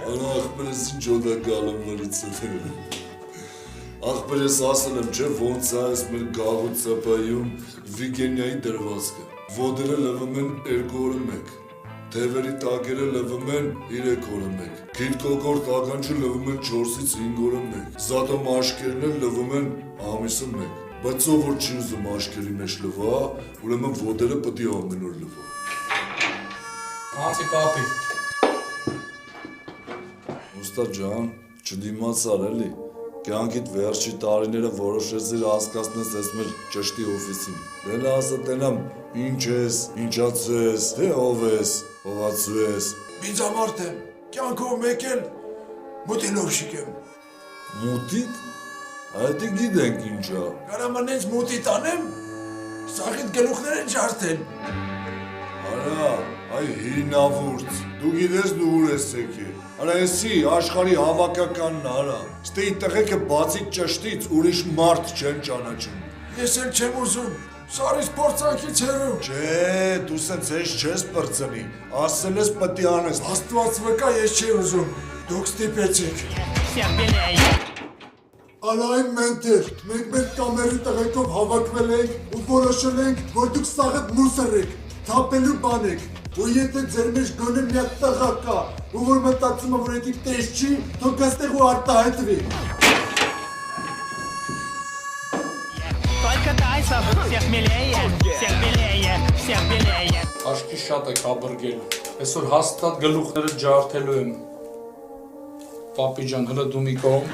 Արա աղբերս ինչ օդակալը մրիցը Աղբերս ասել եմ չէ ոնց է այս մեր գաղուտ ծապայում Վիգենյայի դրվածքը Vodերը լվում են 2 օրը 1 Թևերի տակերը լվում են 3 օրը 1 Գիրկոկորտ ականջը լվում են 4-ից 5 օրը 1 Զատո մաշկերն էլ լվում են ամիսը 1 Բայց ով որ չի ուզում աշկերի մեջ լվա Ուրեմն vodերը պտի ամեն օր լվա Անցի պապի Ուստա ջան, չդիմացար էլի Կյանքիդ վերջի տարիները որոշեցիր հասկացնես ես մեր ճշտի օֆիսին Դենա ասա տենամ ինչ ես, ինչացես, թե ով ես, ովացու ես Միձամարդ եմ, կյանքով մեկ էլ մուտիլով շիկ եմ Մուտիտ? Այդի գիտենք ինչա Կարաման ես մուտիտ անեմ, սաղիտ գլուխներ են ջարդեն Արա, այ հինավուրց, դու գիտես դու ուր ես եկել Արա եսի աշխարի հավաքականն արա Ստեի տղեկը բացի ճշտից ուրիշ մարդ չեն ճանաչում Ես էլ չեմ ուզում, սարից փորձանքից հեռու Չէ, դու սենց ես չես պրծնի Ասել ես պտի անես Աստված վկա ես չի ուզում, դուք ստիպեցիք Արա այն մենտեր, մենք մեր կամերի տղեկով հավաքվել ենք ու որոշել ենք, որ դուք սաղըտ մուսր եք, թապելու բան եք ու եթե ձեր մեջ գոնե մի հատ տղա կա, ու որ մտածում է, որ էդի տես չի, թող այստեղ ու արտահայտվի Աշկի շատ եք աբրգել, այսօր հաստատ գլուխները ջարդելու եմ Պապի ջան, հլը դու մի կողմ